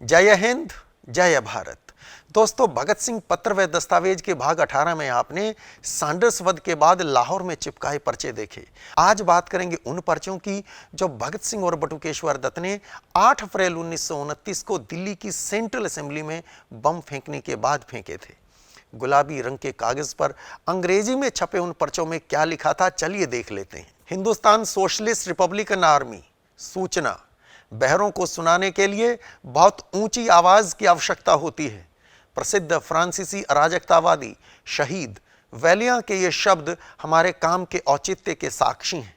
जय हिंद, जय भारत। दोस्तों, भगत सिंह पत्र व दस्तावेज के भाग 18 में आपने सैंडर्स वध के बाद लाहौर में चिपकाए पर्चे देखे। आज बात करेंगे उन पर्चों की जो भगत सिंह और बटुकेश्वर दत्त ने 8 अप्रैल 1929 को दिल्ली की सेंट्रल असेंबली में बम फेंकने के बाद फेंके थे। गुलाबी रंग के कागज पर अंग्रेजी में छपे उन पर्चों में क्या लिखा था, चलिए देख लेते हैं। हिंदुस्तान सोशलिस्ट रिपब्लिकन आर्मी, सूचना। बहरों को सुनाने के लिए बहुत ऊंची आवाज की आवश्यकता होती है। प्रसिद्ध फ्रांसीसी अराजकतावादी शहीद वैलियां के ये शब्द हमारे काम के औचित्य के साक्षी हैं।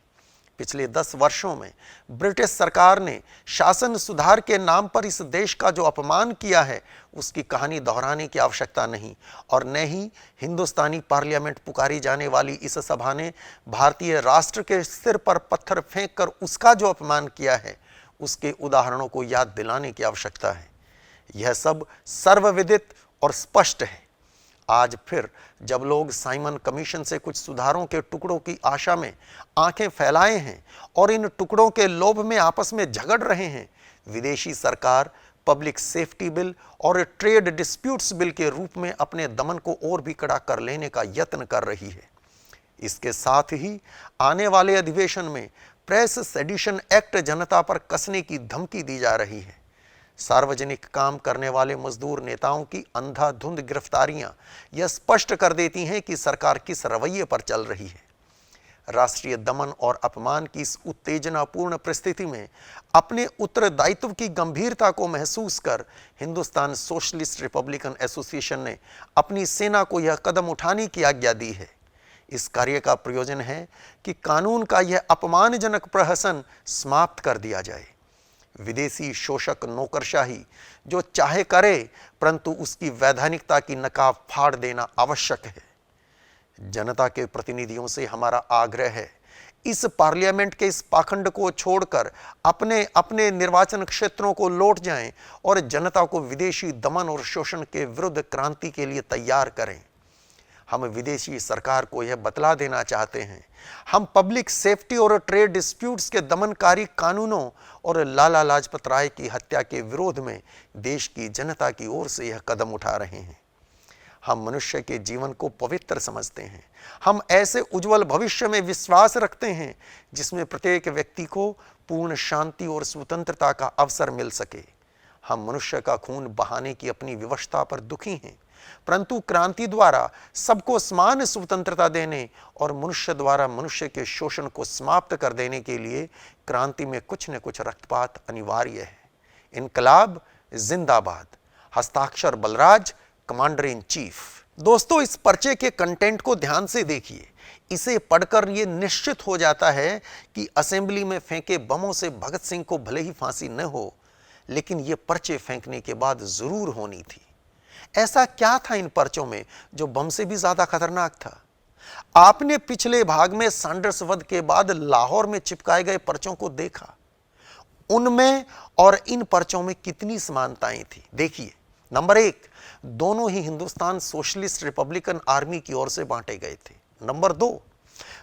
पिछले 10 वर्षों में ब्रिटिश सरकार ने शासन सुधार के नाम पर इस देश का जो अपमान किया है, उसकी कहानी दोहराने की आवश्यकता नहीं। और न ही हिंदुस्तानी पार्लियामेंट पुकारी जाने वाली इस सभा ने भारतीय राष्ट्र के सिर पर पत्थर फेंक कर उसका जो अपमान किया है, उसके उदाहरणों को याद दिलाने की आवश्यकता है। यह सब सर्वविदित और स्पष्ट है। आज फिर जब लोग साइमन कमीशन से कुछ सुधारों के टुकड़ों की आशा में आंखें फैलाए हैं और इन टुकड़ों के लोभ में आपस में झगड़ रहे हैं, विदेशी सरकार पब्लिक सेफ्टी बिल और ट्रेड डिस्प्यूट्स बिल के रूप में अपने दमन को और भी कड़ा कर लेने का यत्न कर रही है। इसके साथ ही आने वाले अधिवेशन में प्रेस सेडिशन एक्ट जनता पर कसने की धमकी दी जा रही है। सार्वजनिक काम करने वाले मजदूर नेताओं की अंधाधुंध गिरफ्तारियां यह स्पष्ट कर देती हैं कि सरकार किस रवैये पर चल रही है। राष्ट्रीय दमन और अपमान की इस उत्तेजनापूर्ण परिस्थिति में अपने उत्तरदायित्व की गंभीरता को महसूस कर हिंदुस्तान सोशलिस्ट रिपब्लिकन एसोसिएशन ने अपनी सेना को यह कदम उठाने की आज्ञा दी है। इस कार्य का प्रयोजन है कि कानून का यह अपमानजनक प्रहसन समाप्त कर दिया जाए। विदेशी शोषक नौकरशाही जो चाहे करे, परंतु उसकी वैधानिकता की नकाब फाड़ देना आवश्यक है। जनता के प्रतिनिधियों से हमारा आग्रह है, इस पार्लियामेंट के इस पाखंड को छोड़कर अपने अपने निर्वाचन क्षेत्रों को लौट जाएं और जनता को विदेशी दमन और शोषण के विरुद्ध क्रांति के लिए तैयार करें। हम विदेशी सरकार को यह बतला देना चाहते हैं, हम पब्लिक सेफ्टी और ट्रेड डिस्प्यूट्स के दमनकारी कानूनों और लाला लाजपत राय की हत्या के विरोध में देश की जनता की ओर से यह कदम उठा रहे हैं। हम मनुष्य के जीवन को पवित्र समझते हैं। हम ऐसे उज्जवल भविष्य में विश्वास रखते हैं जिसमें प्रत्येक व्यक्ति को पूर्ण शांति और स्वतंत्रता का अवसर मिल सके। हम मनुष्य का खून बहाने की अपनी विवशता पर दुखी हैं, परंतु क्रांति द्वारा सबको समान स्वतंत्रता देने और मनुष्य द्वारा मनुष्य के शोषण को समाप्त कर देने के लिए क्रांति में कुछ न कुछ रक्तपात अनिवार्य है। इनकलाब जिंदाबाद। हस्ताक्षर बलराज, कमांडर इन चीफ। दोस्तों, इस पर्चे के कंटेंट को ध्यान से देखिए। इसे पढ़कर यह निश्चित हो जाता है कि असेंबली में फेंके बमों से भगत सिंह को भले ही फांसी न हो, लेकिन ये पर्चे फेंकने के बाद जरूर होनी थी। ऐसा क्या था इन पर्चों में जो बम से भी ज्यादा खतरनाक था? आपने पिछले भाग में सैंडर्स वध के बाद लाहौर में चिपकाए गए पर्चों को देखा। उनमें और इन पर्चों में कितनी समानताएं थी, देखिए। नंबर 1, दोनों ही हिंदुस्तान सोशलिस्ट रिपब्लिकन आर्मी की ओर से बांटे गए थे। नंबर 2,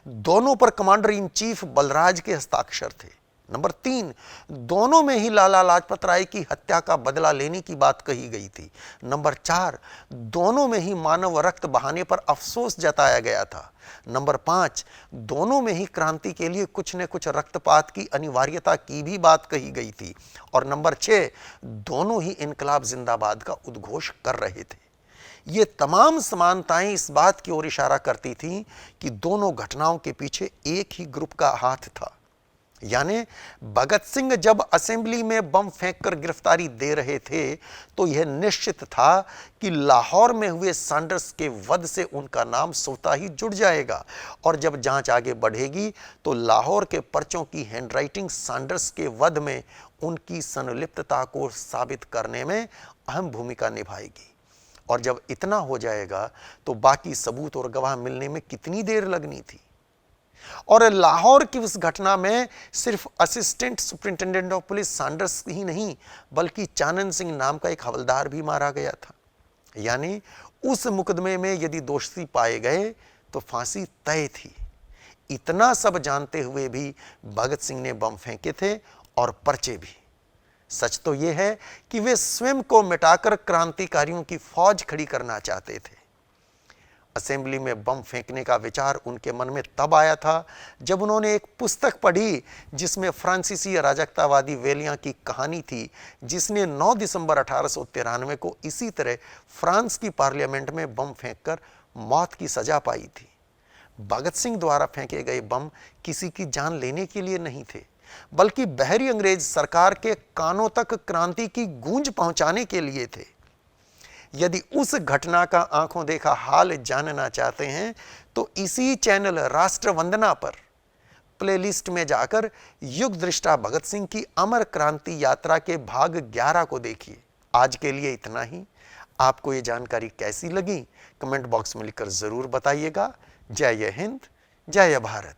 दोनों पर कमांडर इन चीफ बलराज के हस्ताक्षर थे। नंबर 3, दोनों में ही लाला लाजपत राय की हत्या का बदला लेने की बात कही गई थी। नंबर 4, दोनों में ही मानव रक्त बहाने पर अफसोस जताया गया था। नंबर 5, दोनों में ही क्रांति के लिए कुछ न कुछ रक्तपात की अनिवार्यता की भी बात कही गई थी। और नंबर 6, दोनों ही इनकलाब जिंदाबाद का उद्घोष कर रहे थे। ये तमाम समानताएं इस बात की ओर इशारा करती थीं कि दोनों घटनाओं के पीछे एक ही ग्रुप का हाथ था। यानी भगत सिंह जब असेंबली में बम फेंककर गिरफ्तारी दे रहे थे, तो यह निश्चित था कि लाहौर में हुए सैंडर्स के वध से उनका नाम स्वतः ही जुड़ जाएगा। और जब जांच आगे बढ़ेगी तो लाहौर के पर्चों की हैंडराइटिंग सैंडर्स के वध में उनकी संलिप्तता को साबित करने में अहम भूमिका निभाएगी। और जब इतना हो जाएगा तो बाकी सबूत और गवाह मिलने में कितनी देर लगनी थी। और लाहौर की उस घटना में सिर्फ assistant superintendent of police Sanders ही नहीं, बल्कि चानन सिंह नाम का एक हवलदार भी मारा गया था। यानी उस मुकदमे में यदि दोषी पाए गए तो फांसी तय थी। इतना सब जानते हुए भी भगत सिंह ने बम फेंके थे और पर्चे भी। सच तो ये है कि वे स्वयं को मिटाकर क्रांतिकारियों की फौज खड़ी करना चाहते थे। असेंबली में बम फेंकने का विचार उनके मन में तब आया था जब उन्होंने एक पुस्तक पढ़ी जिसमें फ्रांसीसी अराजकतावादी वेलियां की कहानी थी, जिसने 9 दिसंबर 1893 को इसी तरह फ्रांस की पार्लियामेंट में बम फेंककर मौत की सजा पाई थी। भगत सिंह द्वारा फेंके गए बम किसी की जान लेने के लिए नहीं थे, बल्कि बहरी अंग्रेज सरकार के कानों तक क्रांति की गूंज पहुंचाने के लिए थे। यदि उस घटना का आंखों देखा हाल जानना चाहते हैं तो इसी चैनल राष्ट्र वंदना पर प्लेलिस्ट में जाकर युग दृष्टा भगत सिंह की अमर क्रांति यात्रा के भाग 11 को देखिए। आज के लिए इतना ही। आपको ये जानकारी कैसी लगी कमेंट बॉक्स में लिखकर जरूर बताइएगा। जय हिंद, जय भारत।